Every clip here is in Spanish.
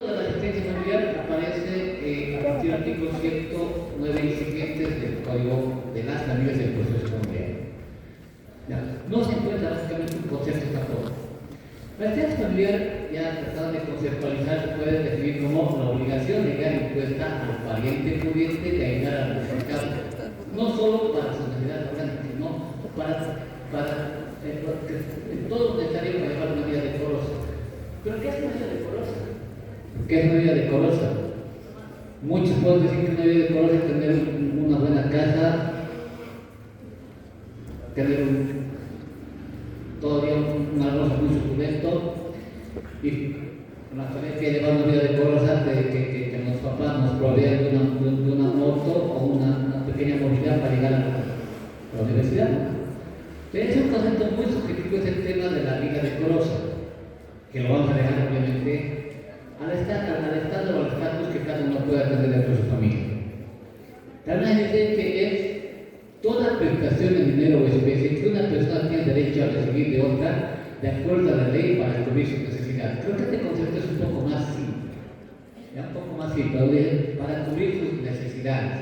De la asistencia familiar aparece a partir del artículo 109 y siguientes del Código de las Familias del Proceso Familiar. No se encuentra básicamente un concepto tampoco. La asistencia familiar, ya tratando de conceptualizar, se puede definir como la obligación legal impuesta al pariente pudiente de ayudar al necesitado, no solo para su necesidad orgánica, sino para todo necesario para llevar una vida decorosa. ¿Pero qué es una vida decorosa? ¿Qué es una vida decorosa? Muchos pueden decir que una vida decorosa es tener una buena casa, tener todavía un almuerzo muy suculento y una familia que lleva una vida decorosa que los papás nos provean de una moto o una pequeña movilidad para llegar a la universidad. Pero es un concepto muy subjetivo, es el tema de la vida decorosa, que lo vamos a dejar obviamente al estado o al estatus que cada uno pueda tener dentro de su familia. También es que es toda prestación en dinero o especie que una persona tiene derecho a recibir de otra de acuerdo a la ley para cubrir sus necesidades. Creo que este concepto es un poco más simple, para cubrir sus necesidades.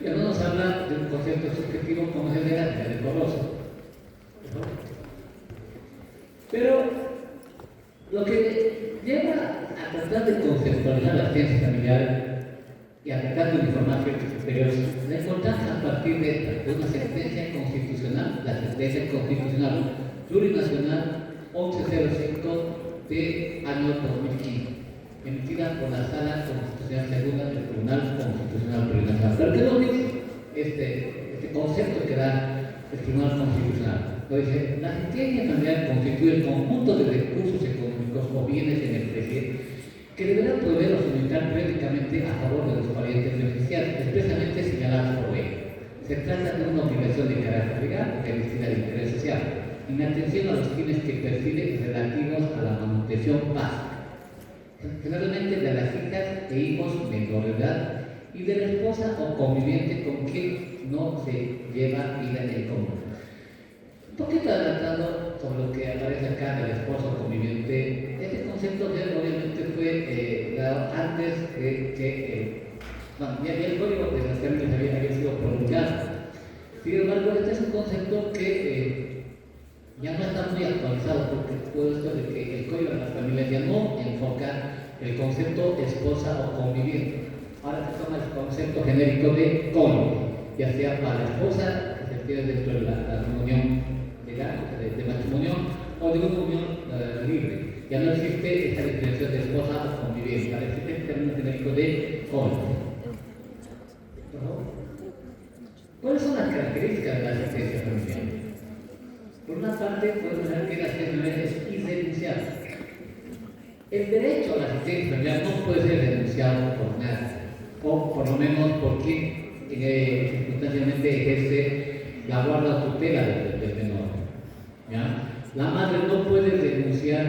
Ya no nos habla de un concepto subjetivo como es el de la decorosa. Pero lo que lleva a tratar de conceptualizar la asistencia familiar y a tratar de uniformar ciertos criterios, la importancia a partir de una sentencia constitucional, la sentencia constitucional plurinacional 1105 de año 2015, emitida por la Sala Constitucional Segunda del Tribunal Constitucional Plurinacional. ¿Pero qué nos dice este concepto que da el Tribunal Constitucional? Lo dice: la asistencia familiar constituye el conjunto de recursos económicos o bienes en especie que deberá proveer o suministrar periódicamente a favor de los parientes beneficiarios, expresamente señalados por ley. Se trata de una obligación de carácter legal que revestida de interés social, en atención a los fines que percibe relativos a la manutención básica, generalmente de las hijas e hijos menores de edad y de la esposa o conviviente con quien no se lleva vida en común. Un poquito adelantando sobre lo que aparece acá del esposo conviviente, este concepto obviamente fue dado antes ya el código de las familias había sido promulgado. Sin embargo, este es un concepto que ya no está muy actualizado, porque todo esto de que el código de las familias ya no enfoca el concepto esposa o conviviente. Ahora se toma el concepto genérico de cónyuge, ya sea para la esposa, que se tiene dentro de la unión de matrimonio o de una unión libre. Ya no existe esta diferenciación de esposa o conviviente, ahora existe el término genérico de cónyuge. ¿Cuáles son las características de la asistencia familiar? Por una parte, podemos ver que la asistencia familiar es irrenunciable. El derecho a la asistencia familiar no puede ser renunciado por nadie, o por lo menos por quien circunstancialmente ejerce la guarda o tutela del menor. ¿Ya? La madre no puede renunciar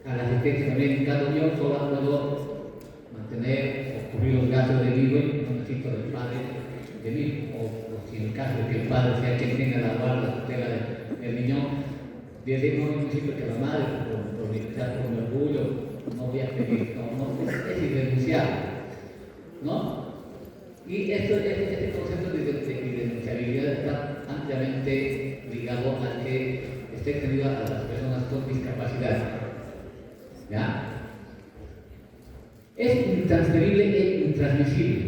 a la asistencia familiar. En caso yo solo puedo mantener o cubrir los gastos de mi hijo y no necesito del padre de mi hijo. O si en el caso de que el padre sea quien tenga la guarda o tutela del niño, no necesito que la madre, por dignidad, por mi orgullo, no voy a pedir, es irrenunciable, ¿no? Y este concepto de irrenunciabilidad está ampliamente ligado a que esté extendido a las personas con discapacidad. ¿Ya? Es intransferible e intransmisible.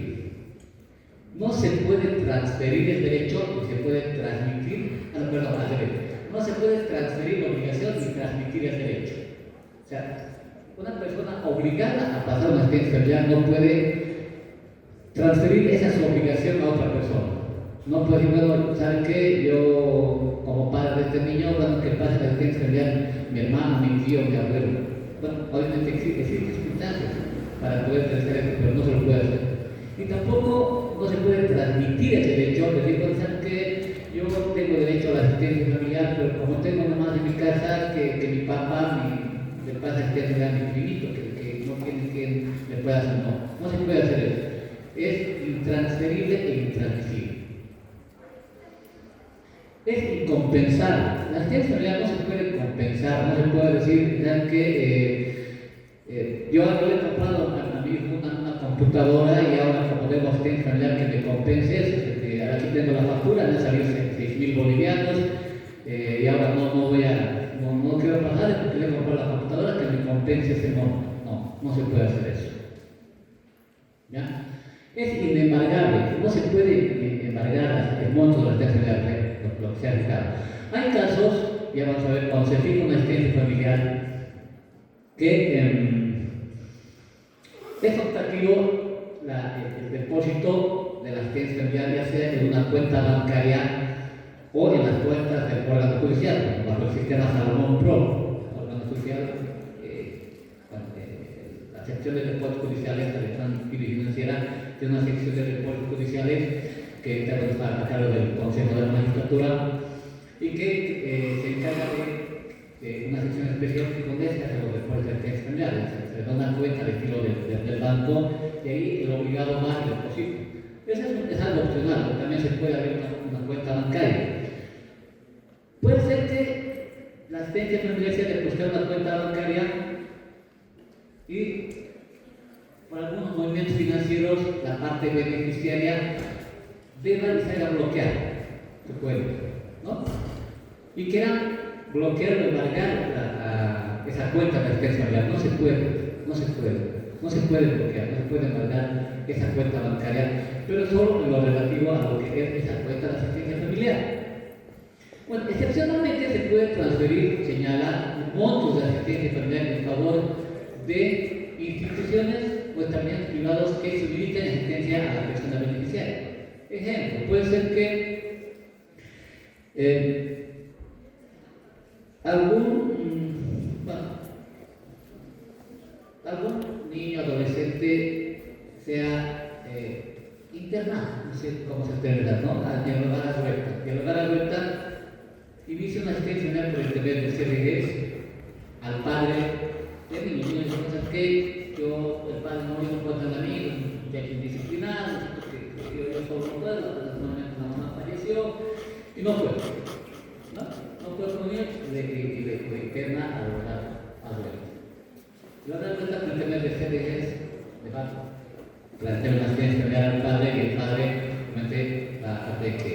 No se puede transferir el derecho ni se puede transmitir, no se puede transferir la obligación ni transmitir el derecho. O sea, una persona obligada a pasar una asistencia familiar no puede transferir esa su obligación a otra persona. No puede decir, bueno, ¿saben qué? Yo, como padre de este niño, bueno, que pase la asistencia familiar mi hermano, mi tío, mi abuelo. Bueno, obviamente existen circunstancias para poder hacer esto, pero no se lo puede hacer. Y tampoco no se puede transmitir el derecho, decir, bueno, ¿saben qué? Yo tengo derecho a la asistencia familiar, pero como tengo una más en mi casa, que mi papá le pasa asistencia familiar a mi primito, que no tiene quien le pueda hacer, no se puede hacer eso. Es intransferible e intransmisible. Es incompensable. La asistencia familiar no se puede compensar, no se puede decir, ¿saben qué? Yo le he comprado a mi hijo una computadora y ahora como debo asistencia familiar que me compense eso, aquí tengo la factura, me han salido 6.000 bolivianos y ahora no quiero pagar porque le he comprado la computadora que me compense ese monto. No se puede hacer eso. ¿Ya? Es inembargable, no se puede embargar el monto de la asistencia familiar, lo que se ha fijado. Hay casos, ya vamos a ver, cuando se fija una asistencia familiar que es optativo el depósito de la asistencia familiar, ya sea en una cuenta bancaria o en las cuentas del órgano judicial, bajo el sistema Salomón Pro, órgano judicial, la sección de depósitos judiciales de la Electrónica y Financiera tiene una sección de depósitos judiciales que está a cargo del Consejo de la Magistratura y que se encarga de una sección especial que contesta a los depósitos de asistencia familiar. Se da una cuenta de estilo del banco y ahí el obligado más el posible. Eso es algo opcional, también se puede abrir una cuenta bancaria. Puede ser que la asistencia familiar sea depositar una cuenta bancaria y por algunos movimientos financieros la parte beneficiaria deba y se haya bloqueado su cuenta, ¿no? Y quieran bloquear o embargar esa cuenta de asistencia familiar. No se puede bloquear, no se puede embargar esa cuenta bancaria, pero solo en lo relativo a lo que es esa cuenta de asistencia familiar. Bueno, excepcionalmente se puede transferir, señalar montos de asistencia familiar en favor de instituciones o estamentos privados que suministren asistencia a la persona beneficiaria. Ejemplo, puede ser que algún niño adolescente sea internado, no sé cómo se termina, ¿no? Dialogar a vuelta, inicia una asistencia familiar por intermedio de CRGs al padre del niño. El niño dice, ¿sabes qué? El padre no puedo tener a mí, ya que indisciplinado, que yo solo no puedo, normalmente la mamá falleció y no puedo. No puedo con ellos y le interna a vuelta. Y la vuelta por intermedio de CRGs de banco. Plantea una asistencia familiar al padre y el padre realmente va a hacer que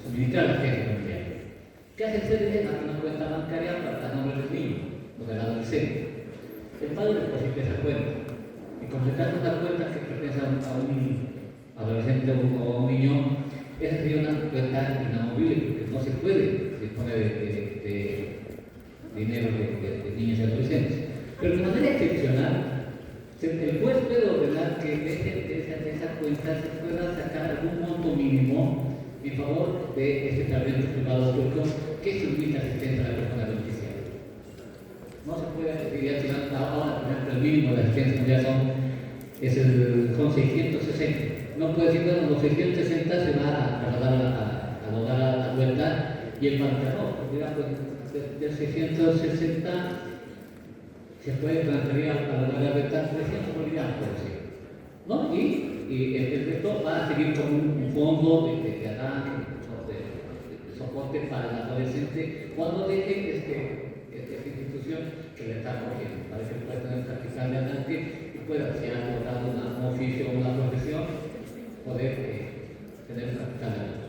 suministrar la asistencia familiar. ¿Qué hace el CDG? Hace una cuenta bancaria para nombre del niño o del adolescente. El padre deposita esa cuenta y completando una cuenta que pertenece a un adolescente o a un niño, esa sería una cuenta inamovible porque no se puede disponer de dinero de niños y adolescentes. Pero de manera excepcional, el juez puede ordenar que de esa cuenta se pueda sacar algún monto mínimo en favor de este establecimiento privado público que suministra asistencia a la persona beneficiaria. No se puede decir, ahora, por ejemplo, el mínimo de asistencia son 660. No puede decir, bueno, los 660 se va a dar a la vuelta y el banco no, porque de 660 se puede transferir a la vuelta 300 bolivianos, por decir, ¿no? Y el resto va a seguir con un fondo de arranque, de soporte para el adolescente cuando deje esta institución que le está cogiendo, para que pueda tener capital de arranque y pueda, si ha logrado un oficio o una profesión, poder tener capital de arranque.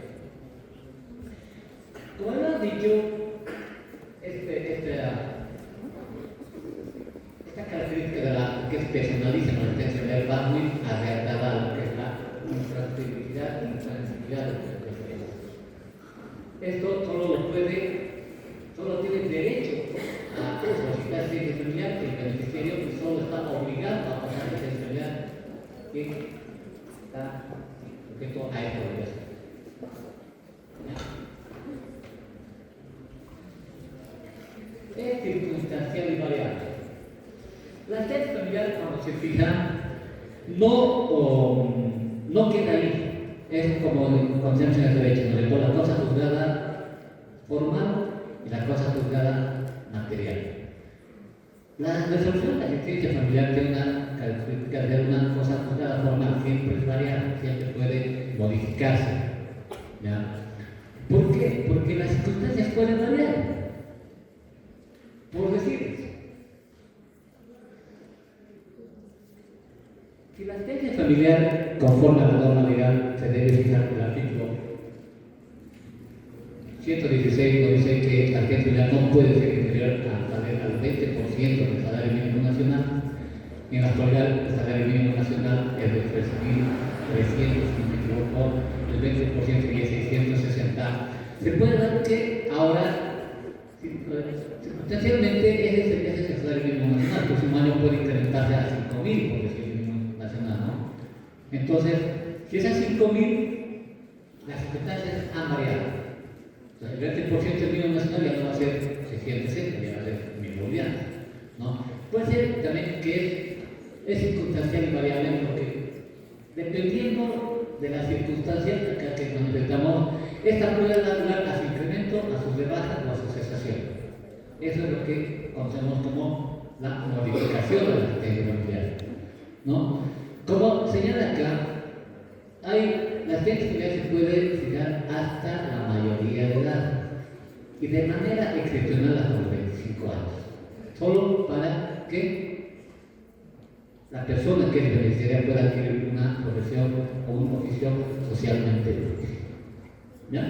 Como hemos dicho, esta característica de la que es personaliza la asistencia familiar va muy agregada a lo que es la intransferibilidad y intransibilidad de los preferencias. Esto solo tiene derecho a solicitar asistencia familiar el beneficiario que solo está obligado a pagar la asistencia familiar que está sujeto a esta obligación. Es circunstancial y variable. La asistencia familiar, cuando se fija, no queda ahí. Es como el concepto de derecho, donde por la cosa juzgada formal y la cosa juzgada material. La resolución de la asistencia familiar tiene una característica de ser una cosa juzgada formal, siempre es variable, siempre puede modificarse. ¿Ya? ¿Por qué? Porque las circunstancias pueden variar. por decirles, si la asistencia familiar, conforme a la norma legal, se debe fijar el artículo 116, nos dice que la asistencia familiar no puede ser inferior al 20% del salario mínimo nacional. En la actualidad, el salario mínimo nacional es de 3.300, si no me equivoco, el 20% y es 660. Se puede dar que ahora, circunstancialmente, ese es el salario mínimo nacional, pues un año puede incrementarse a 5.000, por decir el mínimo nacional, ¿no? Entonces, si es a 5.000, las circunstancias han variado. O sea, el 20% del mínimo nacional ya no va a ser 660, ya va a ser 1.000 bolivianos, ¿no? Puede ser también que es circunstancial y variable porque dependiendo de las circunstancias acá que manifestamos, esta puede dar a su incremento, a su rebaja o a su cesación. Eso es lo que conocemos como la modificación de la asistencia familiar, ¿no? Como señala acá, la asistencia familiar se puede fijar hasta la mayoría de edad y de manera excepcional hasta los 25 años, solo para que la persona que es beneficiaria pueda adquirir una profesión o un oficio socialmente útil. ¿Ya?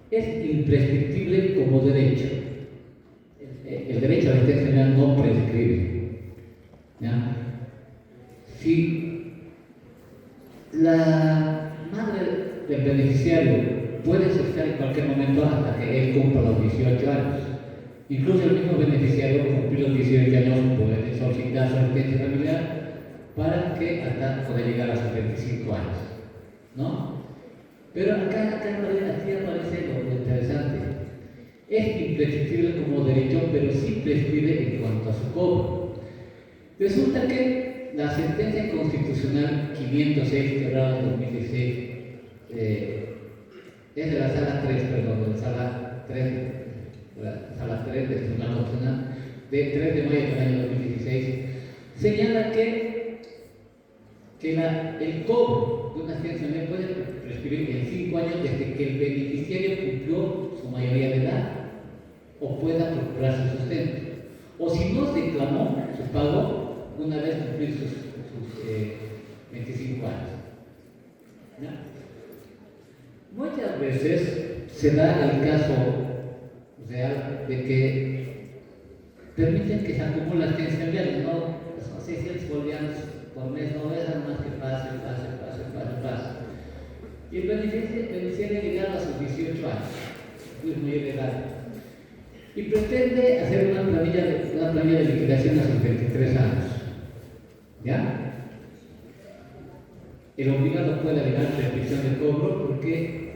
Es imprescriptible como derecho. El derecho a la asistencia familiar no prescribe. ¿Ya? Si la madre del beneficiario puede solicitar en cualquier momento hasta que él cumpla los 18 años. Incluso el mismo beneficiario cumplir los 18 años puede solicitar su asistencia familiar para que hasta poder llegar a sus 25 años, ¿no? Pero acá aparece lo interesante. Es imprescriptible como derecho, pero sí prescribe en cuanto a su cobro. Resulta que la sentencia constitucional 506, quebrada en 2016, es de la sala 3, perdón, de la sala 3 del Tribunal Constitucional, de 3 de mayo del año 2016, señala que el cobro de una asistencia familiar puede prescribir en 5 años desde que el beneficiario cumplió su mayoría de edad o pueda procurar su sustento. O si no se reclamó su pago una vez cumplir sus 25 años. ¿Ya? Muchas veces se da el caso real de que permiten que se acumule la asistencia familiar, no son 600 bolivianos por mes, no dejan más que pase. Y el beneficiario llega a sus 18 años, muy mayor de edad, y pretende hacer una planilla de liquidación a sus 23 años. ¿Ya? El obligado puede alegar prescripción de cobro porque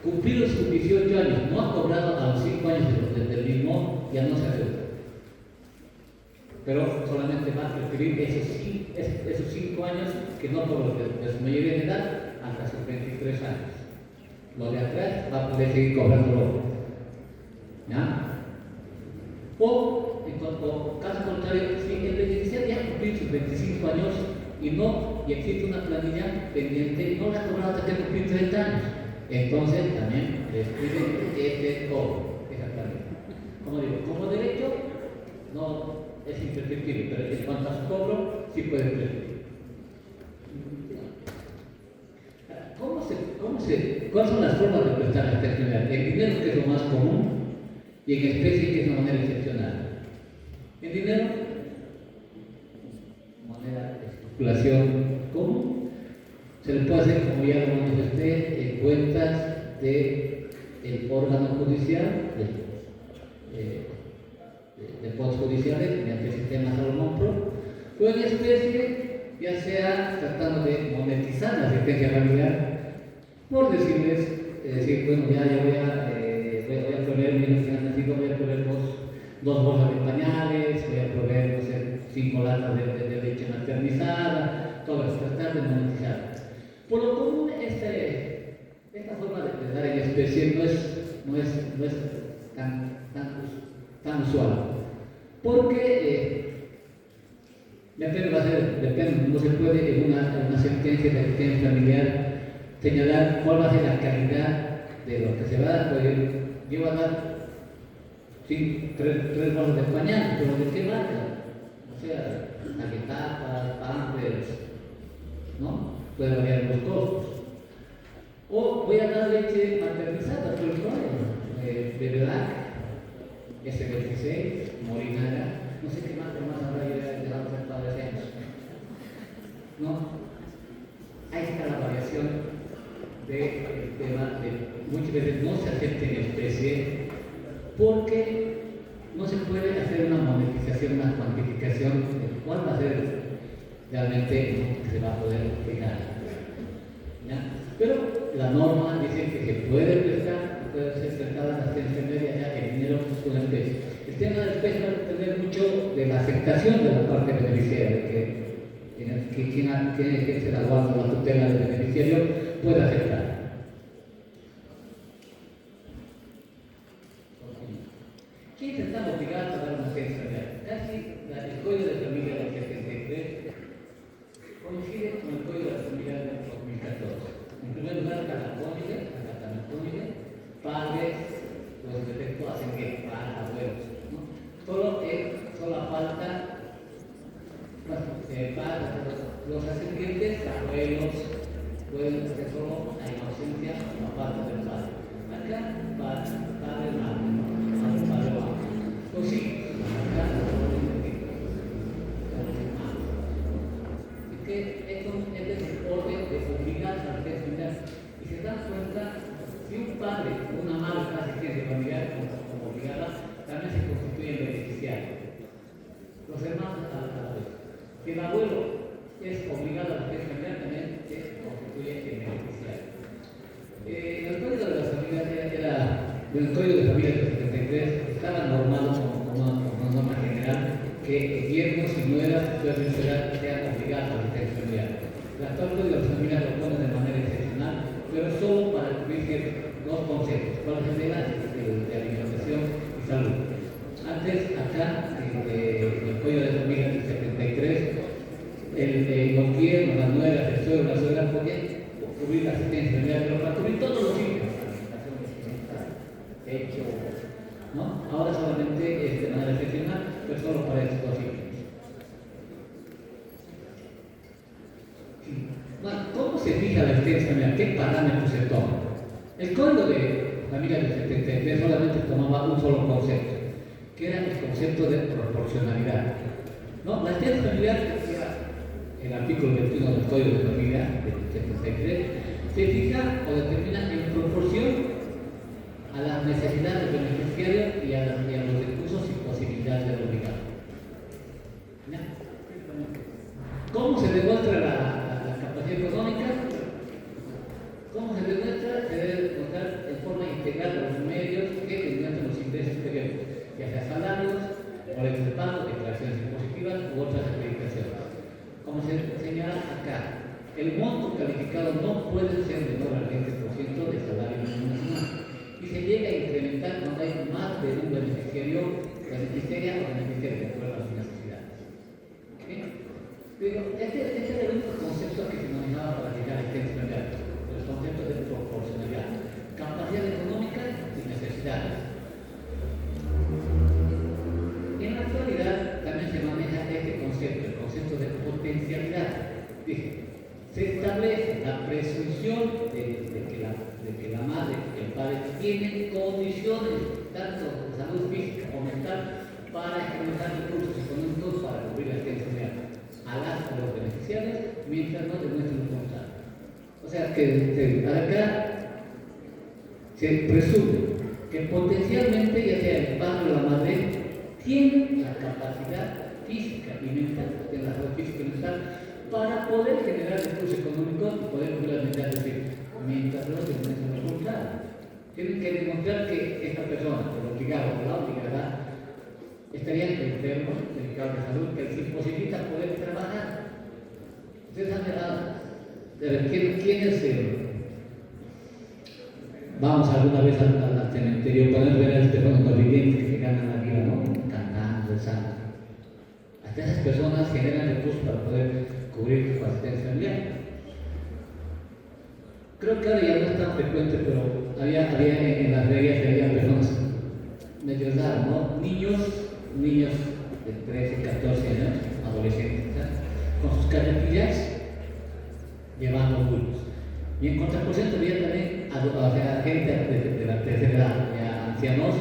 cumplidos sus 18 años, no ha cobrado a los 5 años del mismo, ya no se adeuda. Pero solamente va a prescribir esos 5 años que no cobró de su mayoría de edad hasta sus 23 años. Lo de atrás va a poder seguir cobrándolo. ¿Ya? O, caso contrario, si el beneficiario ya cumplió sus 25 años y existe una planilla pendiente, no la ha cobrado hasta que cumplió 30 años, entonces también les piden este cobro, esa planilla. Como digo, como derecho no es imprescriptible, pero en cuanto a su cobro, sí puede prescribir. ¿Cuáles son las formas de prestar la asistencia familiar? En dinero, que es lo más común, y en especie, que es de manera excepcional. En dinero, manera de circulación común, se le puede hacer, como ya lo manifesté, en cuentas del órgano judicial, de poder judiciales, mediante el sistema Salomón Pro, o en especie, ya sea tratando de monetizar la asistencia familiar, por decirles, bueno, ya voy a proveer, voy a proveer dos bolsas de pañales, voy a proveer, no sé, 5 latas de leche maternizada, todo eso, tratar de monetizar. Por lo común, esta forma de dar en especie no es tan usual, porque depende, no se puede en una sentencia de asistencia familiar señalar cuál va a ser la calidad de lo que se va a dar, pues yo voy a dar sí, tres bolas de pañal, pero ¿de qué marca? O sea, Aguetapas, Pampers, ¿no? Puede variar los costos. O voy a dar leche maternizada, por ejemplo, de verdad, S26, Morinaga, no sé qué más habrá de la otra padres de años. ¿No? Ahí está la variación del tema de muchas veces no se acepta en especie porque no se puede hacer una monetización, una cuantificación de cuál va a ser realmente lo que se va a poder fijar. ¿Ya? Pero la norma dice que se puede prestar, puede ser prestada la asistencia media, ya que el dinero es una especie. El tema de la especie va a depender mucho de la aceptación de la parte beneficiaria, de que quien ejerce la guarda o la tutela del beneficiario pueda aceptar. ¿Quiénes están obligados a dar una asistencia media? Casi el Código de Familia del 73 coincide con el Código de la Familia del 2014. En primer lugar, cada cónyuge, padres, los defectos hacen que para abuelos, ¿no? Solo falta los ascendientes, abuelos, pueden hacer solo la inocencia o la falta del padre. Acá, padre, madre, pues sí, acá, es que esto es el orden de obligar a la familiar. Y se dan cuenta, si un padre o una madre está asistencia familiar como obligada, también se constituye beneficiario. Los hermanos a la vez. Si el abuelo es obligado a la asistencia familiar, también se constituye beneficiario. El Código de las Familias el Código de Familia del 73 estaba normado como una norma general que yernos y nueras sean obligados a la asistencia familiar. El actual Código de las Familias lo pone de manera excepcional, pero solo para cubrir dos conceptos: cuál es de alimentación y salud. Antes, acá, en el Código de Familia del 73, los yernos, las nueras, el suegro, la suegra podían cubrir la asistencia familiar, pero para cubrir todos los hijos, hecho, ¿no? Ahora solamente es de manera excepcional, pero solo para estos dos hijos. Bueno, ¿cómo se fija la asistencia familiar? ¿Qué parámetros se toman? El Código de Familia del 73 solamente tomaba un solo concepto, que era el concepto de proporcionalidad. ¿No? La asistencia familiar, decía el artículo 21 del Código de Familia del 73, se fija o determina en proporción a las necesidades del beneficiario y a los recursos y posibilidades del obligado. ¿Ya? ¿Cómo se demuestra la capacidad económica? ¿Cómo se demuestra? Se debe demostrar en forma integral de los medios que demuestran los ingresos periódicos, ya sea salarios, boletos de pago, declaraciones impositivas u otras acreditaciones. Como se señala acá, el monto calificado no puede ser menor al 20% del salario mínimo nacional. Y se llega a incrementar cuando hay más de un beneficiario, beneficiaria o beneficiario, de acuerdo a sus necesidades. ¿Okay? Pero este era el único concepto que se manejaba para llegar a asistencia familiar, el concepto de proporcionalidad, capacidad económica y necesidades. En la actualidad también se maneja este concepto, el concepto de potencialidad. Dije, se establece la presunción de que la madre y el padre tienen condiciones, tanto de salud física o mental, para generar recursos económicos para cubrir la asistencia familiar a los beneficiarios, mientras no demuestren lo contrario. O sea que acá se presume que potencialmente, ya sea el padre o la madre, tienen la capacidad física y mental, de la salud física y mental, para poder generar recursos económicos y poder cubrir las necesidades de sí, mientras no demuestren lo contrario. Tienen que demostrar que esta persona, el obligado o la obligada, estarían enfermos, delicados de salud, que les imposibilita poder trabajar. Ustedes han mirado, ¿quiénes vamos alguna vez al cementerio para ver a las personas no videntes que se ganan la vida, ¿no? Cantando, rezando? Hasta esas personas generan recursos para poder cubrir su asistencia familiar. Creo que ahora ya no es tan frecuente, pero había en las reglas había personas medio raras, ¿no? Niños de 13, 14 años, adolescentes, ¿sabes? Con sus carretillas llevando bultos. Y en contraposición había también gente de la tercera edad, ya ancianos,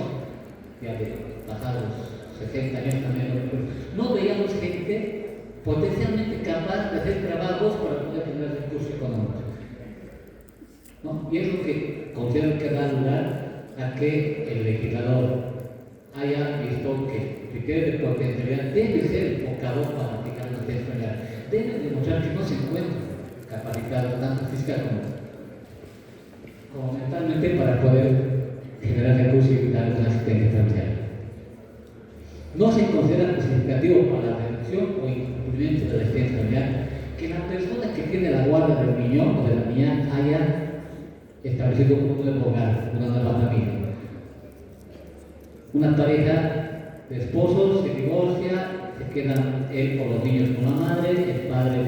ya de pasados 60 años también. No veíamos gente potencialmente capaz de hacer trabajos para poder tener recursos económicos, ¿no? Y es lo que considero que da lugar a que el legislador haya visto que el criterio de potencialidad debe ser enfocado para aplicar una potencialidad. Debe demostrar que no se encuentra capacitado tanto física como mentalmente para poder generar recursos y dar una asistencia familiar. No se considera justificativo para la reducción o incumplimiento de la asistencia familiar que la persona que tiene la guardia del niño o de la niña haya establecido un nuevo hogar, una nueva familia. Una pareja de esposos se divorcia, se quedan él o los niños con la madre, el padre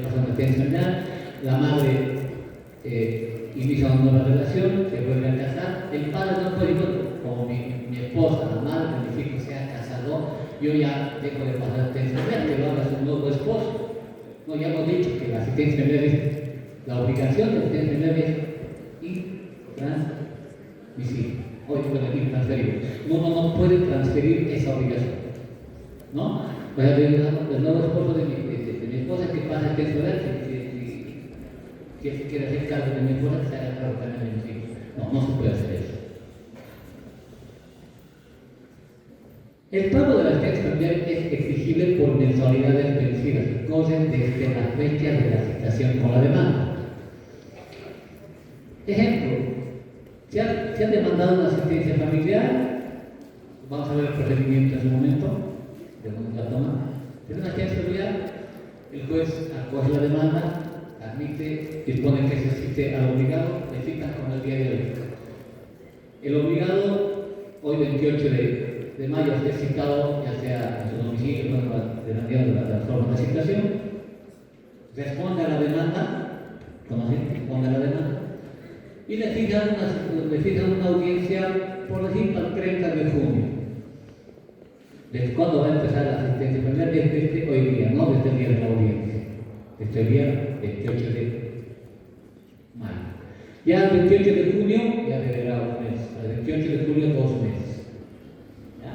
pasa una asistencia familiar, la madre inicia una nueva relación, se vuelve a casar, el padre no puede decir, como mi esposa, la madre de mis hijos se ha casado, yo ya dejo de pasar asistencia familiar, que lo haga su nuevo esposo. No, ya hemos dicho que la asistencia familiar es, la obligación de la asistencia familiar es intransmisible, intransferible. Uno no puede transferir esa obligación, ¿no? Pues el nuevo esposo de mi esposa que pasa asistencia familiar, que se quiere hacer cargo de mi esposa, que se haga cargo también de mis hijos. No, no se puede hacer eso. El pago de la asistencia familiar es exigible por mensualidades vencidas, cosas desde la fecha de la citación con la demanda. Ejemplo, se ha demandado una asistencia familiar, vamos a ver el procedimiento en su momento, de dónde la toma. En una asistencia familiar, el juez acoge la demanda, admite, dispone que se cite al obligado, le citan con el día de hoy. El obligado, hoy 28 de mayo, esté citado, ya sea en su domicilio, de la forma de citación, responde a la demanda, responde a la demanda, y le fijan una audiencia, por decir, para el 30 de junio. ¿Desde cuándo va a empezar la asistencia familiar? Desde hoy día, no desde el día de la audiencia. Desde el día 28 de mayo. Ya el 28 de junio, ya deberá un mes. El 28 de julio, 2 meses. ¿Ya?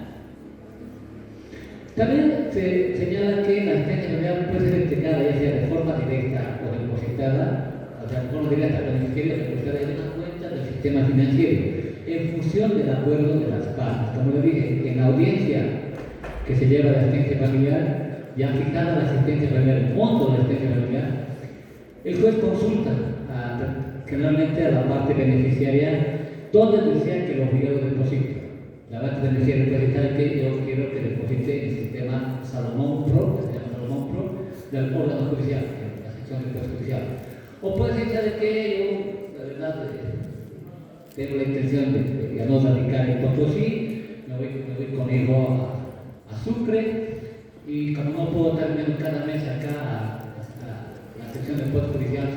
También se señala que la asistencia familiar puede ser entregada ya sea de forma directa o depositada, o sea, de forma directa al beneficiario, depositada en una cuenta del sistema financiero, en función del acuerdo de las partes. Como le dije, en la audiencia que se lleva de asistencia familiar, ya fijada la asistencia familiar, el monto de la asistencia familiar, el juez consulta generalmente a la parte beneficiaria donde desea que el obligado deposite. La parte beneficiaria puede decir que yo quiero que deposite en el sistema Salomón Pro, del órgano judicial, en la sección del juez judicial. O puede ser que yo, la verdad, tengo la intención de no radicar en Potosí, me voy con mi hijo a Sucre, y como no puedo estar viendo cada mes acá a la sección del juez judicial a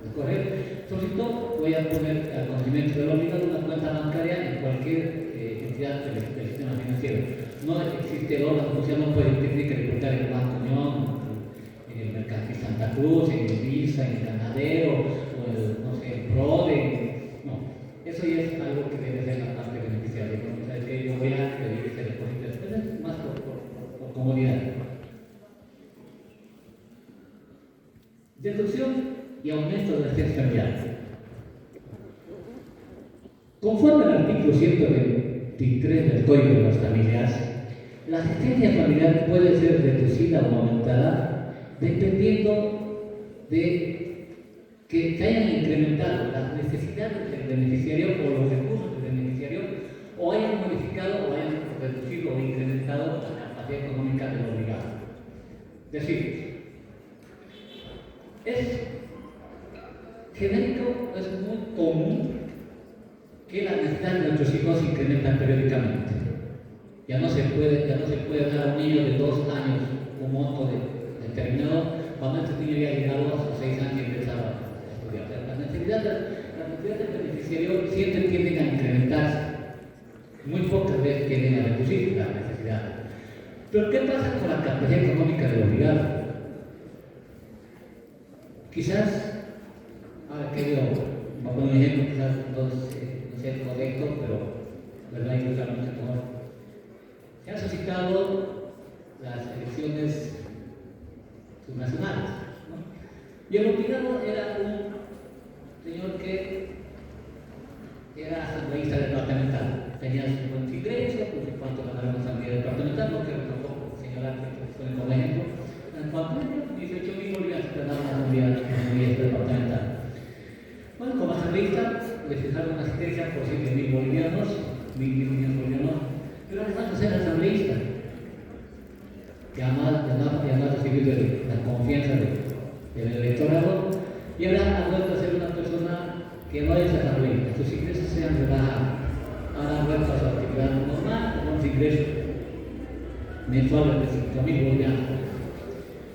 escoger, solicito, voy a poner al conocimiento del obligado una cuenta bancaria en cualquier entidad del sistema financiero. No existe el órgano judicial, no puede tener que reportar en el Banco Unión, en el Mercantil Santa Cruz, en el Visa, en el Ganadero, o el, no sé, el PRODE. No, eso ya es algo que debe ser la parte beneficiaria. O sea, que yo voy a pedir este depósito, es más por comodidad. Deducción y aumento de la asistencia familiar. Conforme al artículo 123 del Código de las Familias, la asistencia familiar puede ser reducida o aumentada dependiendo de que se hayan incrementado las necesidades del beneficiario o los recursos del beneficiario, o hayan modificado o hayan reducido o incrementado la capacidad económica del obligado. Es decir, es genérico, es muy común que la necesidad de nuestros hijos se incrementan periódicamente. Ya no se puede dar a un niño de 2 años un monto determinado cuando este niño ya ha llegado a sus 6 años y empezaba a estudiar. O sea, las necesidades cantidad de beneficiarios siempre tienden a incrementarse. Muy pocas veces tienden a reducir la necesidad. Pero ¿qué pasa con la capacidad económica del obligado? Quizás, ahora que yo me pongo un ejemplo, quizás no sea correcto, pero verdad y totalmente mejor. Se han suscitado las elecciones subnacionales, ¿no? Y el obligado era un señor que era asambleísta departamental, tenía su buen ingreso, pues en cuanto ganaba la asamblea departamental, no quiero tampoco señalar que fue como ejemplo, en cuanto a 18.000 bolivianos que ganaba la asamblea departamental. Bueno, como asambleísta, le fijaron una asistencia por 7.000 bolivianos, 1.000 bolivianos, pero además de ser asambleísta, que además recibió la confianza del electorado, y ahora ha vuelto a ser una persona que no es asambleísta, sus ingresos se han rebajado, ahora han vuelto a su actividad normal, con unos ingresos mensuales de 5.000 bolivianos.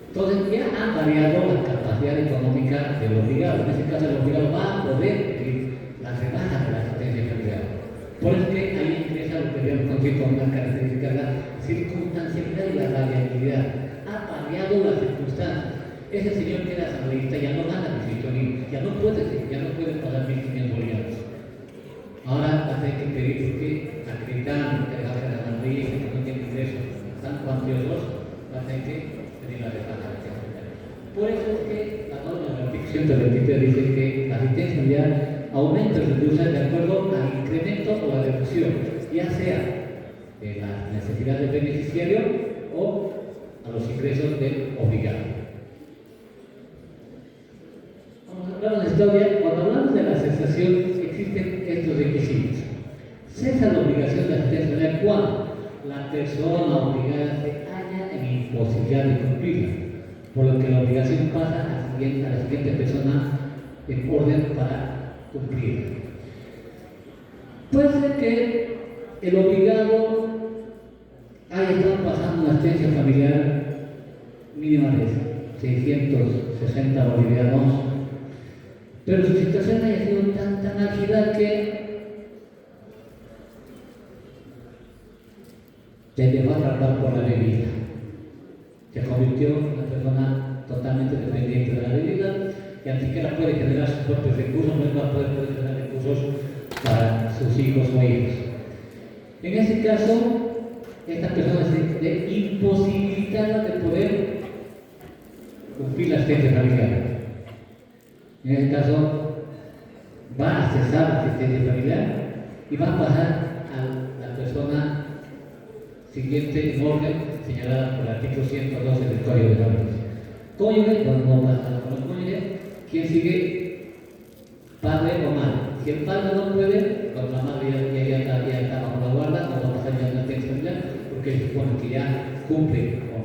Entonces ya han variado la capacidad económica del obligado. En este caso el obligado va a poder pedir las rebajas de la asistencia familiar. Por eso que ahí empieza lo que habíamos conocido con una característica, la circunstancialidad y la variabilidad. Ha variado las circunstancias. Ese señor que era asambleísta ya no gana 18.000, ya no puede pagar 1.500 bolivianos. Ahora va a tener que pedir, porque acreditando que la asambleísta que no tiene ingresos tan cuantiosos, va a tener que pedir la rebaja. Por eso es que la norma del artículo 123 dice que la asistencia familiar aumenta o reduce de acuerdo al incremento o la reducción, ya sea de la necesidad del beneficiario o a los ingresos del obligado. Vamos a hablar de la historia. Cuando hablamos de la cesación, existen estos requisitos. Cesa la obligación de asistencia familiar cuando la persona obligada se halla en imposibilidad de cumplirla, por lo que la obligación pasa a la siguiente persona en orden para cumplirla. Puede ser que el obligado haya estado pasando una asistencia familiar mínima de 660 bolivianos, pero su situación haya sido tan álgida que se dejó atrapar por la bebida. Se convirtió en una persona totalmente dependiente de la bebida, y ni siquiera puede generar sus propios recursos, no va a poder generar recursos para sus hijos o hijos. En ese caso, esta persona se ve imposibilitada de poder cumplir la asistencia familiar. En ese caso, va a cesar la asistencia familiar y va a pasar a la persona siguiente en orden señalada por el artículo 112 del Código de Familias. Cónyuge, cuando no pasa con el cónyuge, quien sigue, padre o madre. Si el padre no puede, cuando la madre ya está bajo la guarda, no va a pasar ya una asistencia familiar, porque se supone que ya cumple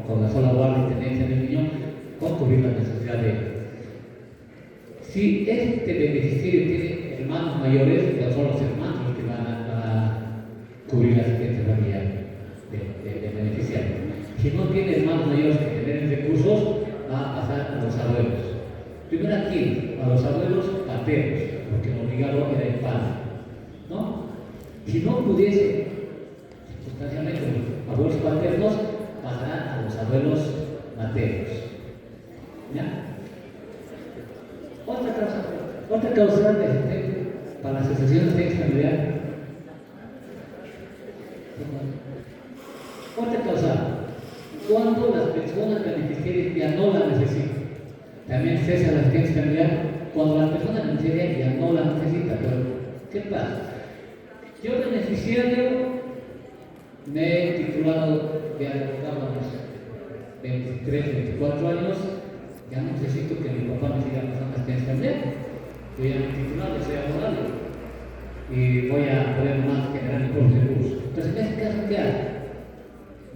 con la sola guarda y tenencia del niño con cubrir la necesidad de él. Si este beneficiario tiene hermanos mayores, pues son los hermanos los que van a cubrir la asistencia familiar del beneficiario. Si no tiene hermanos mayores que generen recursos, va a pasar a los abuelos. Primero aquí, a los abuelos paternos, porque el obligado era el padre, ¿no? Si no pudiese, sustancialmente, los abuelos paternos pasarán a los abuelos maternos. ¿Ya? Otra causa para la cesación de asistencia familiar. Otra causa, cuando las personas beneficiarias ya no la necesitan. También cesa la asistencia familiar cuando la persona beneficiaria ya no la necesita. Pero, ¿qué pasa? Yo beneficiario me he titulado ya a los 23, 24 años, ya no necesito que mi papá me siga pasando asistencia familiar. Yo ya me he titulado, soy abogado y voy a poder más generar mi propio recurso. Entonces, en este caso, ¿qué hago?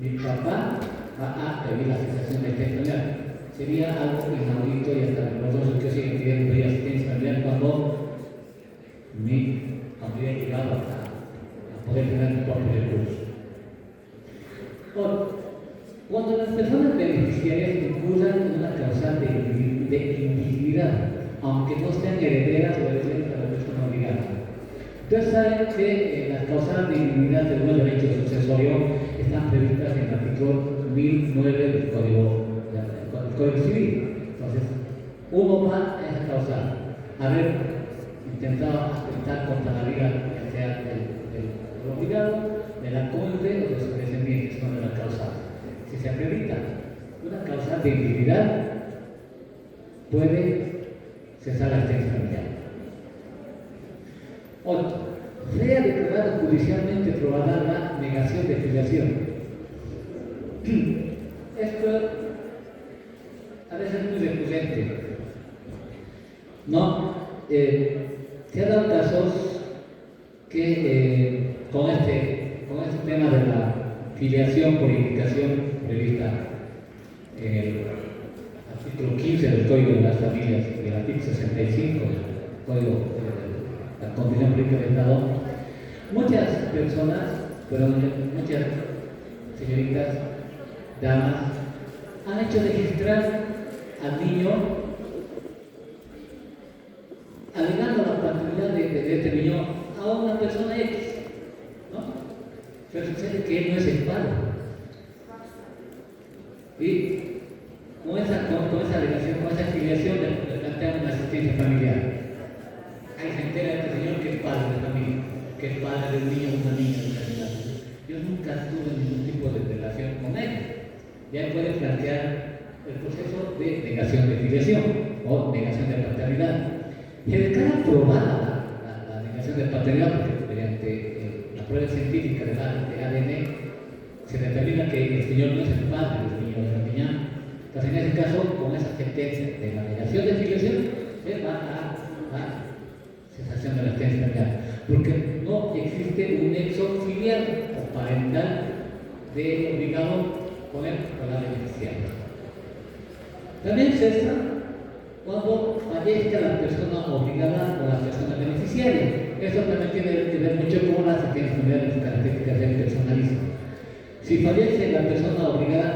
Mi papá va a pedir la cesación de asistencia familiar. Sería algo inaudito y hasta vergonzoso que siga pidiendo asistencia familiar cuando habría llegado a poder generar mi propio recurso. Cuando las personas beneficiarias incurran en una causal de invisibilidad, aunque no sean herederas o herederas de la persona obligada. Ustedes saben que las causales de indignidad del buen derecho sucesorio están previstas en el artículo 1009 del Código Civil. Entonces, uno va a esa causal, haber intentado atentar contra la vida, ya sea del obligado, de la cónyuge o de sus descendientes, no de la causal. Si se acredita una causal de indignidad, puede cesar la asistencia familiar. Otro, sea declarada judicialmente probada la negación de filiación. Esto a veces es muy recurrente. No, se han dado casos que con este tema de la filiación por indicación prevista en el artículo 15 del Código de las Familias y el artículo 65 del Código de la Constitución Política del Estado, muchas personas, muchas señoritas, damas, han hecho registrar al niño alegando la paternidad de este niño a una persona X, ¿no? Pero sucede que él no es el padre. Y con esa alegación, con esa afiliación, le plantean una asistencia familiar. Ahí se entera este señor que es padre de familia, que es padre de un niño o una niña de calidad. Yo nunca tuve ningún tipo de relación con él. Ya él puede plantear el proceso de negación de filiación o negación de paternidad. Y al estar aprobada la negación de paternidad, porque mediante la prueba científica de ADN se determina que el señor no es el padre del niño o de la niña, entonces en ese caso, con esa sentencia de la negación de filiación, se va a cesación de la asistencia familiar, porque no existe un nexo filial o parental de obligado con él o la beneficiaria. También cesa cuando fallezca la persona obligada o la persona beneficiaria. Eso también tiene que ver mucho con la asistencia familiar en sus características del personalismo. Si fallece la persona obligada,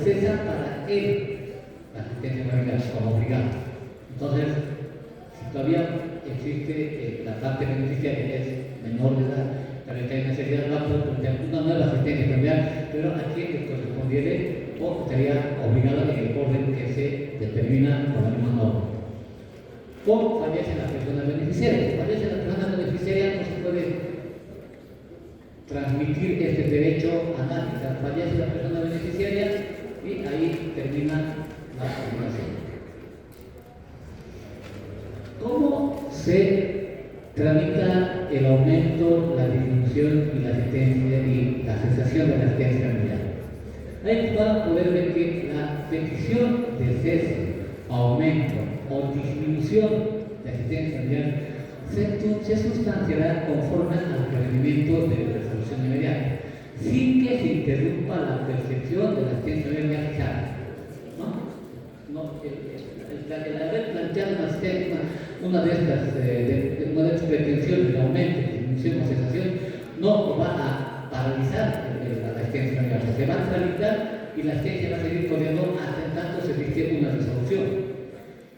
cesa para él la asistencia familiar como obligado. Entonces, si todavía existe la parte beneficiaria que es menor de edad, también hay necesidad de una nueva asistencia familiar, pero a quien le correspondiera o estaría obligado en el orden que se determina por la misma norma. O fallece la persona beneficiaria. Si fallece la persona beneficiaria, no se puede transmitir este derecho a nadie. O sea, fallece la persona beneficiaria y ahí termina la obligación. ¿Cómo se tramita el aumento, la disminución y la asistencia y la cesación de la asistencia familiar? Ahí van a poder ver que la petición de cese, aumento o disminución de asistencia familiar se sustanciará conforme al procedimiento de resolución inmediata, sin que se interrumpa la percepción de la asistencia familiar fijada. El haber planteado una de estas pretensiones de aumento, disminución o cesación no va a paralizar la asistencia familiar, se va a tramitar y la asistencia va a seguir corriendo hasta tanto se dicte una resolución.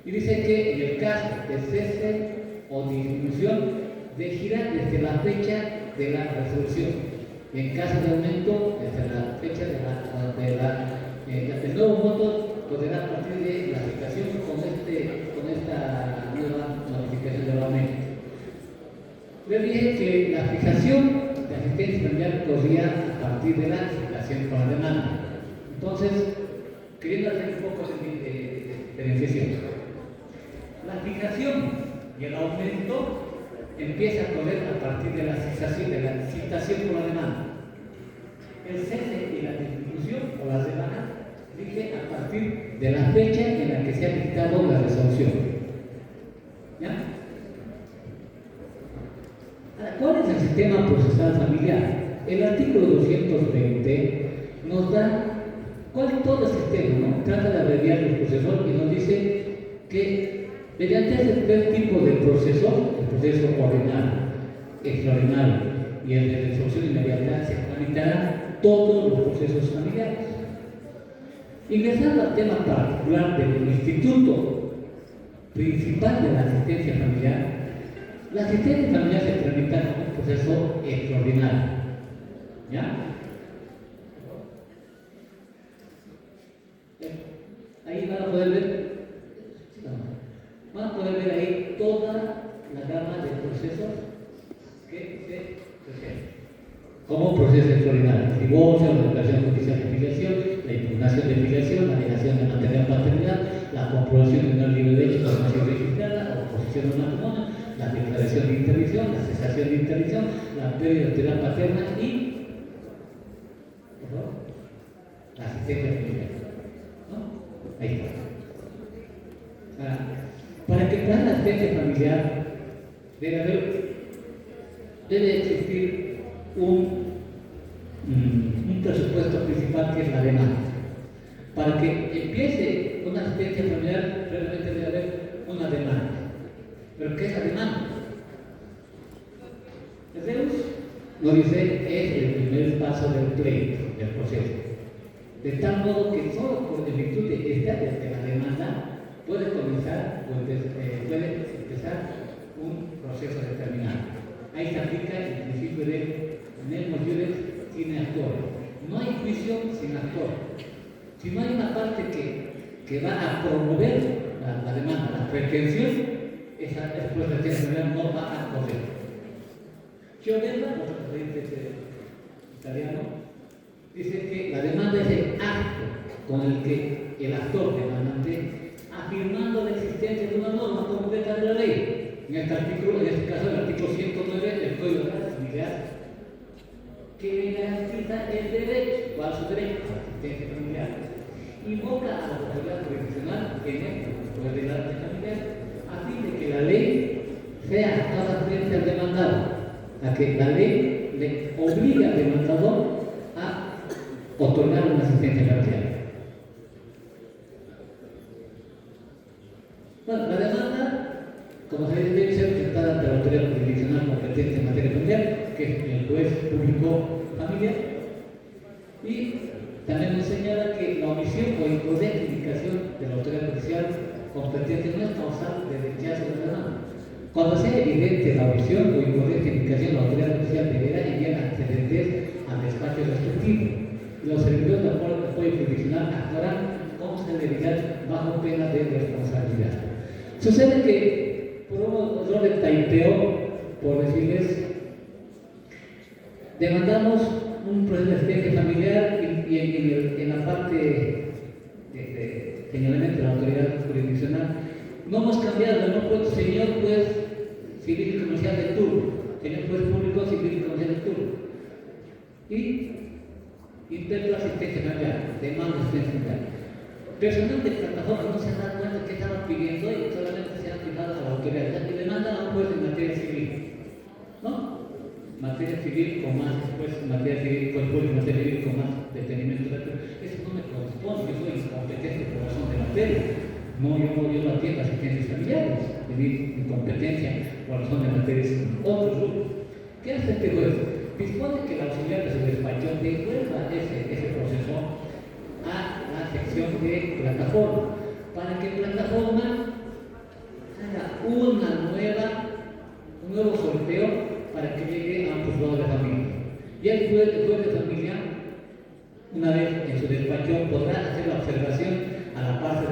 Y dice que en el caso de cese o disminución regirá desde la fecha de la resolución y en caso de aumento desde la fecha del nuevo voto podrá a partir de la aplicación con esta nueva notificación del aumento. Les dije que la fijación de asistencia familiar corría a partir de la citación con la demanda. Entonces, queriendo hacer un poco de diferenciación, la fijación y el aumento empieza a correr a partir de la citación con la demanda. El cese y la disminución o la demanda rige a partir de la fecha en la que se ha dictado la resolución. ¿Ya? ¿Cuál es el sistema procesal familiar? El artículo 220 nos da cuál es todo el sistema, ¿no? Trata de abreviar el procesor y nos dice que mediante ese tres tipos de procesor, el proceso ordinario, extraordinario y el de resolución inmediata, se tramitarán todos los procesos familiares. Ingresando al tema particular del instituto principal de la asistencia familiar, La asistencia familiar se tramita como un proceso extraordinario. ¿Ya? Ahí van a poder ver, ahí toda la gama de procesos que se presentan. Como proceso extraordinario: el divorcio, la declaración judicial de filiación, la impugnación de filiación, la negación de maternidad paternidad, la comprobación de una libre derecho por nación registrada, la oposición al matrimonio, la declaración de interdicción, la cesación de interdicción, la pérdida de autoridad paterna y la asistencia familiar. ¿No? Ahí está. Para que pueda la asistencia familiar debe existir un presupuesto principal, que es la demanda. Para que empiece una asistencia familiar, realmente debe haber una demanda. ¿Pero qué es la demanda? El Deus nos dice es el primer paso del pleito, del proceso. De tal modo que solo por virtud de la demanda puede empezar un proceso determinado. Ahí se aplica el principio de nemo iuris sine actore. No hay juicio sin actor. Si no hay una parte que va a promover la demanda, la pretensión, esa pretensión no va a correr. Chiodella, otro paciente italiano, dice que la demanda es el acto con el que el actor demandante, afirmando la existencia de una norma concreta de la ley, en este caso el artículo 109 del Código de la Familiar, que garantiza el derecho, o su derecho a la asistencia familiar, invoca a la autoridad jurisdiccional, en el poder de la familiar, a fin de que la ley sea a todas frente al demandado, a que la ley le obligue al demandador a otorgar una asistencia familiar. Bueno, la demanda, como se dice, debe ser presentada ante la autoridad jurisdiccional competente en materia familiar, que es el juez público familiar, y también nos señala que la omisión o imprudente indicación de la autoridad judicial competente no es causal de rechazo de la demanda. Cuando sea evidente la omisión o imprudente indicación, la autoridad judicial deberá enviar antecedentes al despacho respectivo. Los servidores de apoyo jurisdiccional actuarán como celeridad bajo pena de responsabilidad. Sucede que, por un error de taipeo, por decirles, demandamos un proceso de asistencia familiar y en la parte de señalamiento de la autoridad jurisdiccional no hemos cambiado, no puedo, señor juez civil y comercial de turno, señor juez público civil y comercial de turno, y intento asistencia familiar, demanda asistencia familiar. Personal de plataforma no se han dado cuenta de qué estaban pidiendo y solamente se han fijado a la autoridad y demandan a un juez en materia civil, ¿no? Materia civil con más, pues materia civil con público, materia civil con más detenimiento. Eso no me corresponde, yo soy incompetente por razón de materia. No, yo no atiendo asistencias familiares, de mi competencia por razón de materias otros grupos. ¿Qué hace este juez? Dispone que el auxiliar de su despacho devuelva ese proceso a la sección de plataforma, para que plataforma haga un nuevo sorteo para que llegue a un juzgado de familia. Y el juez de familia, una vez en su despacho, podrá hacer la observación a la parte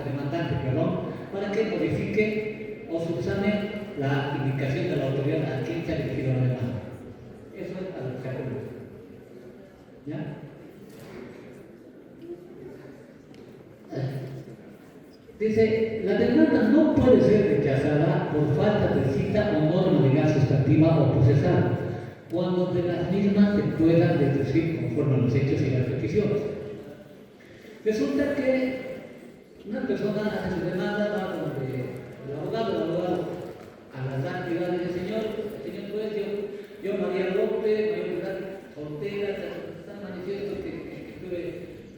demandante, para que modifique o subsane la indicación de la autoridad a quien se ha dirigido la demanda. Eso es a lo que se acuerda. ¿Ya? Dice, la demanda no puede ser rechazada por falta de cita o norma legal sustantiva o procesal, cuando de las mismas se puedan deducir conforme a los hechos y las peticiones. Resulta que una persona hace su demanda, va donde el abogado a las actividades del señor juez, yo María López, mayor de edad, soltera, está manifiesto que tuve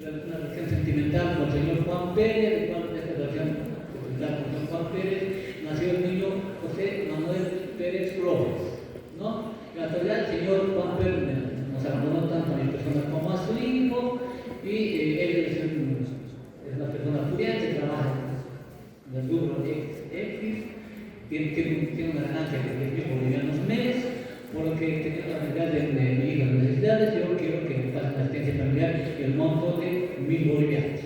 una relación sentimental con el señor Juan Pérez, de cual esta relación sentimental con el señor Juan Pérez, nació el niño José Manuel Pérez Flores, ¿no? En la actualidad el señor Juan Pérez nos abandonó tanto a mi persona como a su hijo, y él es una persona estudiante, trabaja en el rubro X, tiene una ganancia de 10.000 bolivianos mes, por lo que tenía la necesidad de mi hijo de necesidades, yo quiero que me pasen la asistencia familiar el monto de 1.000 bolivianos,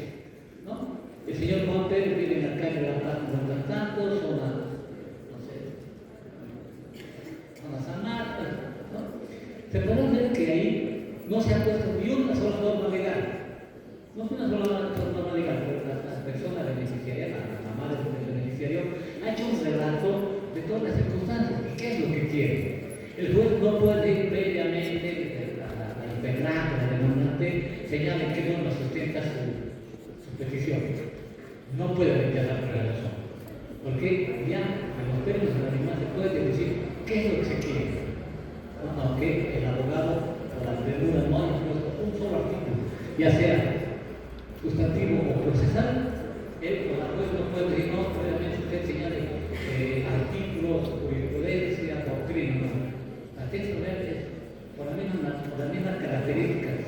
¿no? El señor Monte vive en la calle de La Paz, Juan Santos, zona, no sé, zona San Marcos, ¿no? Se puede ver que ahí no se ha puesto ni una sola norma legal. No es una sola norma legal, pero la persona beneficiaria, la madre del beneficiario, ha hecho un relato de todas las circunstancias y qué es lo que quiere. El juez no puede ir previamente, la integrante, la demandante, señale que no sustenta su petición. No puede rechazar por la razón. Porque ya en los términos de la misma se puede decir qué es lo que se quiere. Aunque el abogado o la verdura no haya puesto un solo artículo, ya sea sustantivo o procesal, el juez no puede decir, no, previamente usted señale artículos, jurisprudencia, doctrina, no. La texto es por las mismas características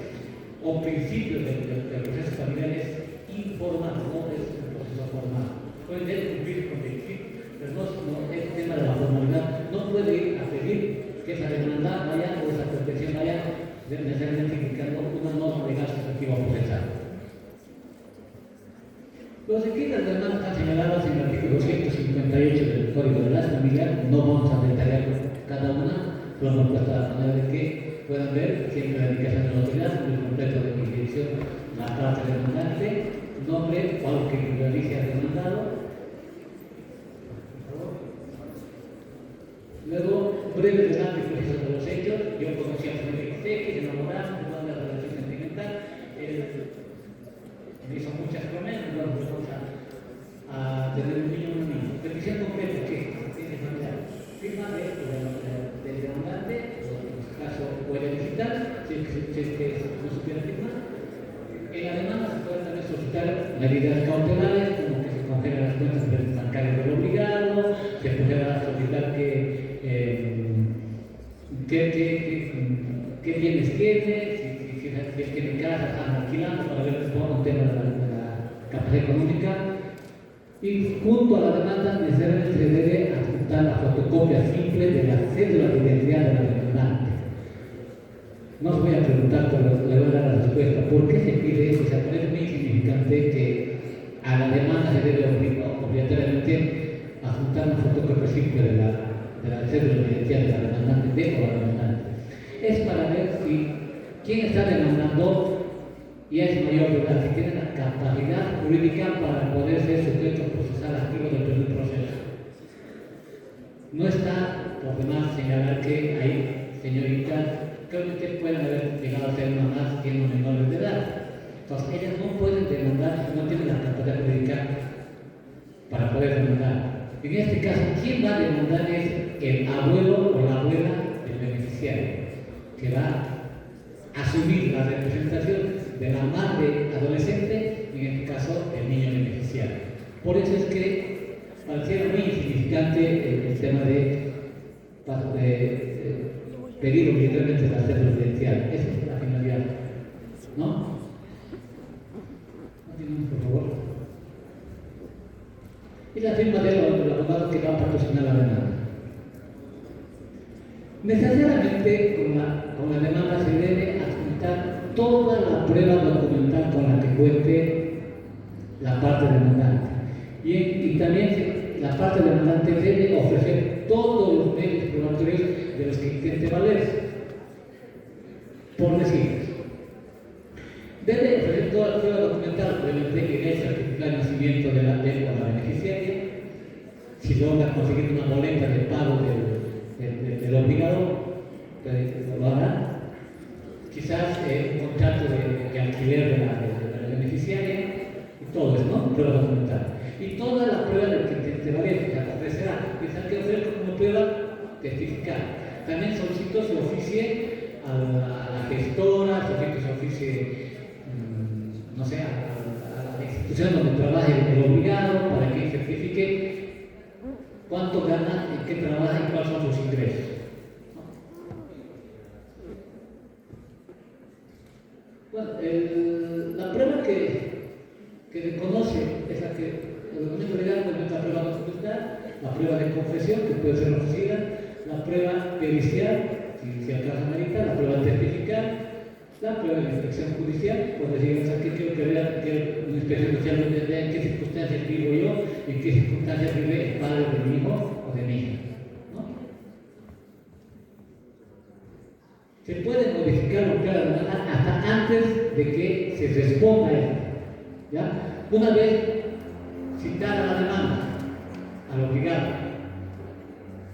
o principios del proceso familiar es informal, no es un proceso formal. Puede cumplir con el pero no es el tema de la formalidad, no puede ir a pedir que esa demanda vaya o esa protección vaya necesariamente indicando una norma legal sustantiva o procesal. Los requisitos de demanda están señalados en el artículo 258 del Código de las Familias, no vamos a detallar cada una, pero nos cuesta la manera de que puedan ver siempre la indicación de la autoridad, el completo de mi dirección, la parte demandante, nombre o algo que realice al demandado. Luego, breve relato y proceso de los hechos. Yo conocí a Felipe X, enamorado, de una relación sentimental. Él me hizo muchas promesas, luego vamos a tener un niño o una niña. Petición concreta, ¿qué? Tiene familiar. Firma del demandante, o en este caso puede visitar, si es que no supiera firmar. En la demanda se pueden también solicitar medidas cautelares, como que se congelan las cuentas bancarias del obligado, se pudiera solicitar qué bienes tiene, si tiene casa, están alquilando, para ver un tema de la capacidad económica. Y junto a la demanda necesariamente se debe adjuntar la fotocopia simple de la cédula de identidad de la demandante. No os voy a preguntar, pero le voy a dar la respuesta. ¿Por qué se pide eso? O sea, es muy significante que a la demanda se debe obligatoriamente adjuntar una fotocopia simple de la cédula de identidad de la demandante o la demandante. Es para ver si quien está demandando ya es mayor de edad, si tiene la capacidad jurídica para poder ser sujeto procesal activo del primer proceso. No está, por demás, señalar que hay señoritas que pueden haber llegado a ser mamás siendo menores de edad. Entonces, ellas no pueden demandar si no tienen la capacidad jurídica para poder demandar. En este caso, quien va a demandar es el abuelo o la abuela del beneficiario, que va a asumir la representación de la madre adolescente, en este caso el niño beneficiario. Por eso es que pareciera muy insignificante el tema de pedir obligatoriamente la cédula de identidad. Esa es la finalidad, ¿no? Continuemos, por favor. Y la firma del abogado que va a patrocinar la demanda. Necesariamente con la demanda se debe adjuntar toda la prueba documental con la que cuente la parte demandante. Y también la parte demandante debe ofrecer todos los medios probatorios de los que intente valerse. Por decir, debe ofrecer toda la prueba documental, obviamente que es el certificado de nacimiento de la beneficiaria, si logra conseguir una boleta de pago del obligado, lo hará. Quizás un contrato de alquiler de la beneficiaria, y todo eso, ¿no? Prueba documental. Y toda la prueba del que te valer, que ofrecerá, quizás que ofrecer como prueba testificar. También solicito se oficie a la gestora, solicito se oficie, no sé, a la institución donde trabaje el obligado, para que certifique cuánto gana, en qué trabaja y cuáles son sus ingresos. Bueno, la prueba que reconoce es la que el documento legal, la prueba documental, la prueba de confesión, que puede ser ofrecida, la prueba pericial, si el caso amerita, la prueba testifical, la prueba de inspección judicial, cuando lleguemos aquí quiero que vea que una inspección judicial donde vea en qué circunstancias vivo yo, en qué circunstancias vive el padre de mi hijo o de mi hija. ¿No? Se puede modificar lo que la demanda hasta antes de que se responda a esto. ¿Ya? Una vez citada la demanda al obligado,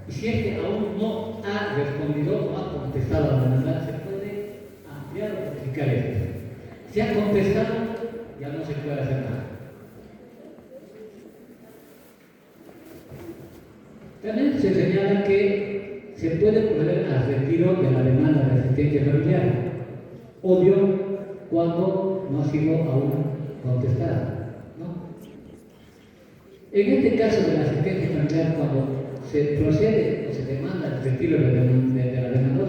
y si es que aún no ha respondido o ha contestado a la demanda, se puede ampliar o modificar esto. Si ha contestado, ya no se puede hacer nada. También se señala que se puede proceder al retiro de la demanda de asistencia familiar, obvio cuando no ha sido aún contestada, ¿no? En este caso de la asistencia familiar, cuando se procede o se demanda el retiro de la demanda,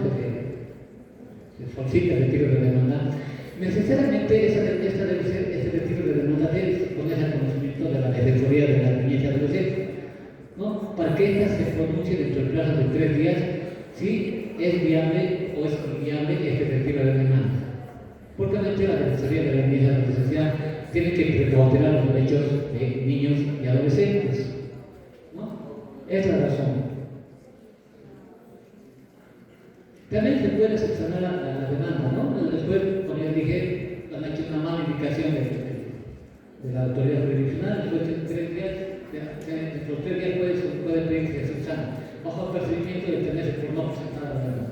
se solicita el retiro de la demanda, necesariamente este retiro de demanda debe ponerse al conocimiento de la Defensoría de la Niñez y Adolescencia, ¿no? Para que ésta se pronuncie dentro del plazo de 3 días si es viable o es inviable este retiro de demanda. Porque obviamente la Defensoría de la Niñez y Adolescencia tiene que precautelar los derechos de niños y adolescentes, ¿no? Es la razón. También se puede subsanar la demanda, ¿no? Después, como ya dije, han hecho una mala indicación de la autoridad jurisdiccional, después de 3 días, dentro de 3 días puede pedir que se subsane, bajo el procedimiento de tenerse por no presentar la demanda.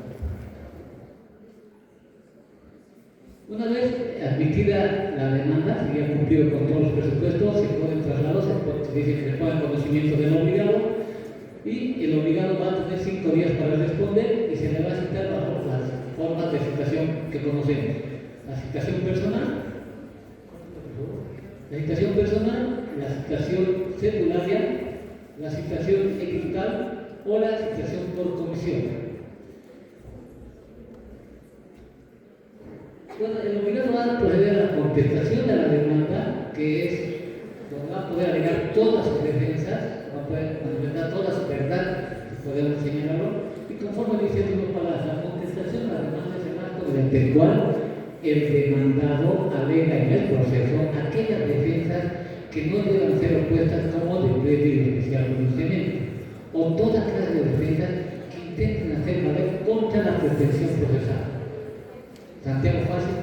Una vez admitida la demanda, si ya cumplido con todos los presupuestos, se pueden trasladar, se dice que se pone en conocimiento del obligado y el obligado va a tener 5 días para responder y se le va a citar bajo las formas de citación que conocemos. La citación personal, la citación secundaria, la citación ejecutal o la citación por comisión. Bueno, el obligado va a proceder a la contestación de la demanda, que es donde va a poder alegar todas sus defensas, va a poder manifestar toda su verdad, si podemos señalarlo, y conforme dice el mismo palacio, la contestación de la demanda es el acto mediante el cual el demandado alega en el proceso aquellas defensas que no deban ser opuestas como decreto y especial pronunciamiento, o toda clase de defensas que intenten hacer valer contra la pretensión procesal. Santiago Fácil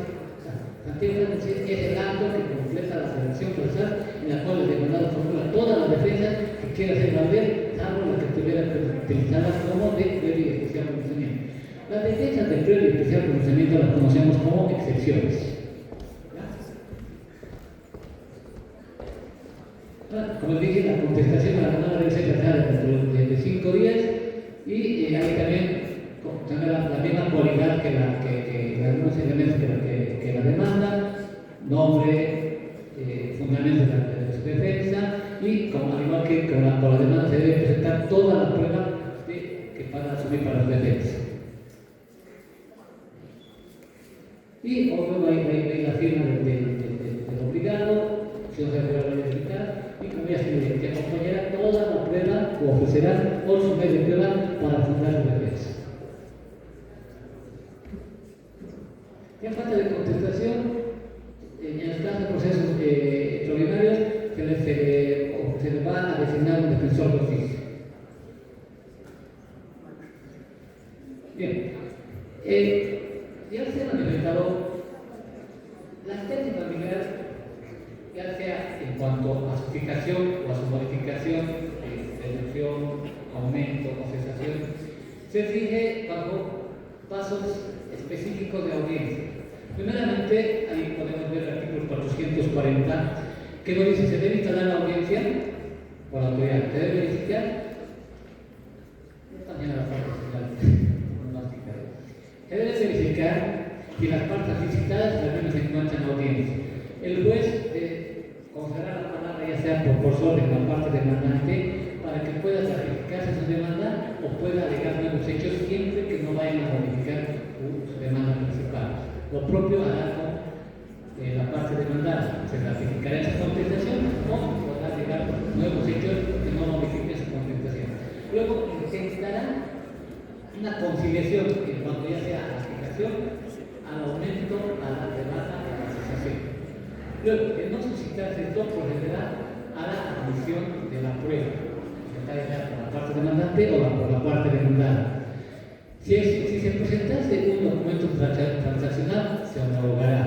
es el acto que completa la selección procesal en la cual el demandado formula todas las defensas que quiera hacer valer, salvo las que estuvieran utilizadas como de previo y especial pronunciamiento. Las defensas de previo y especial pronunciamiento las conocemos como excepciones. Como dije, la contestación a la demanda debe ser realizada dentro de 5 días y hay también la misma cualidad que la demanda, nombre, fundamento de su defensa y como al igual que con la demanda se debe presentar toda la prueba que van a asumir para su defensa. Y obvio hay la firma del obligado, si no se puede verificar, y como ya se le acompañará toda la prueba o ofrecerá por su medio de prueba para fundar su defensa. En falta de contestación, en el caso de procesos extraordinarios, se les va a designar un defensor de oficio. Bien, ya se ha manifestado la asistencia familiar, ya sea en cuanto a su fijación o a su modificación, reducción, aumento o cesación, se rige bajo pasos específicos de audiencia. Primeramente, ahí podemos ver el artículo 440, que nos dice: se debe instalar la audiencia por la autoridad, se debe verificar, también a la parte final, se debe verificar si las partes citadas también se encuentran en audiencia. El juez concederá la palabra, ya sea por orden a la parte demandante, para que pueda ratificarse su demanda o pueda alegar nuevos hechos siempre que no vayan a modificar su demanda principal. Lo propio hará con la parte demandada, se ratificará esa contestación o podrá alegar nuevos hechos que no modifiquen su contestación. presentará una conciliación en cuanto ya sea a la aplicación, al aumento, a la rebaja, a la cesación. Luego, el no suscitarse esto procederá a la admisión de la prueba, presentada ya por la parte demandante o por la parte demandada. Si se presentase un documento transaccional, se homologará.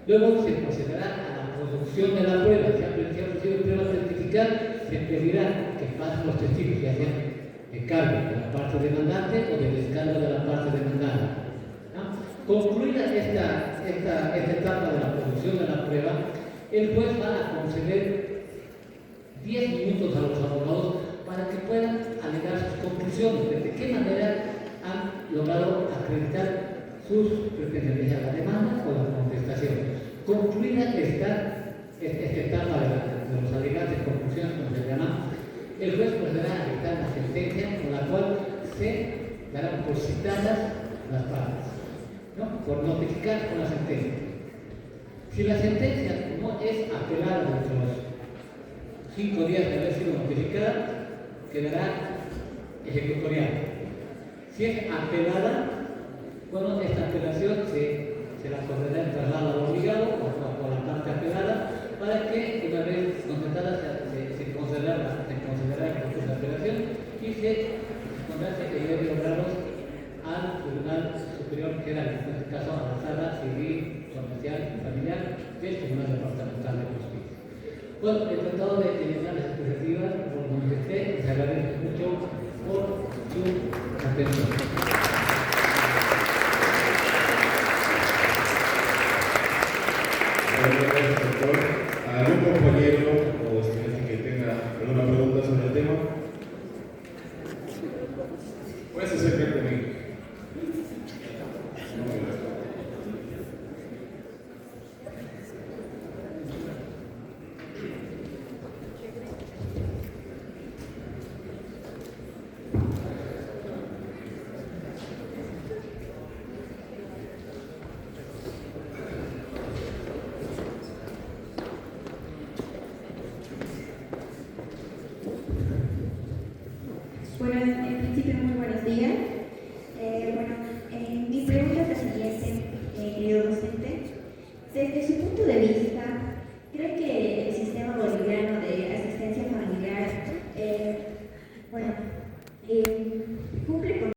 Luego se procederá a la producción de la prueba. Si ha recibido prueba certificada, se pedirá que pasen los testigos, ya sean de cargo de la parte demandante o de descargo de la parte demandada. ¿No? Concluida esta etapa de la producción de la prueba, el juez va a conceder 10 minutos a los abogados para que puedan alegar sus conclusiones, de qué manera han logrado acreditar sus pretensiones a la demanda o la contestación. Concluida esta etapa de los alegatos conclusiones, como se llama, el juez procederá a dictar una sentencia con la cual se darán por citadas las partes, ¿no? Por notificar con la sentencia. Si la sentencia no es apelada dentro de los 5 días de haber sido notificada, quedará ejecutorial. Si es apelada, bueno, esta apelación se la concederá en traslado al obligado o por la parte apelada, para que una vez constatada se considerará el recurso de apelación y se pondrá que debe obrados al Tribunal Superior General, en este caso a la Sala Civil, Comercial y Familiar del Tribunal Departamental de Justicia. Bueno, he tratado de llenar las expectativas por donde esté, les agradezco mucho por su atención. Gracias, doctor.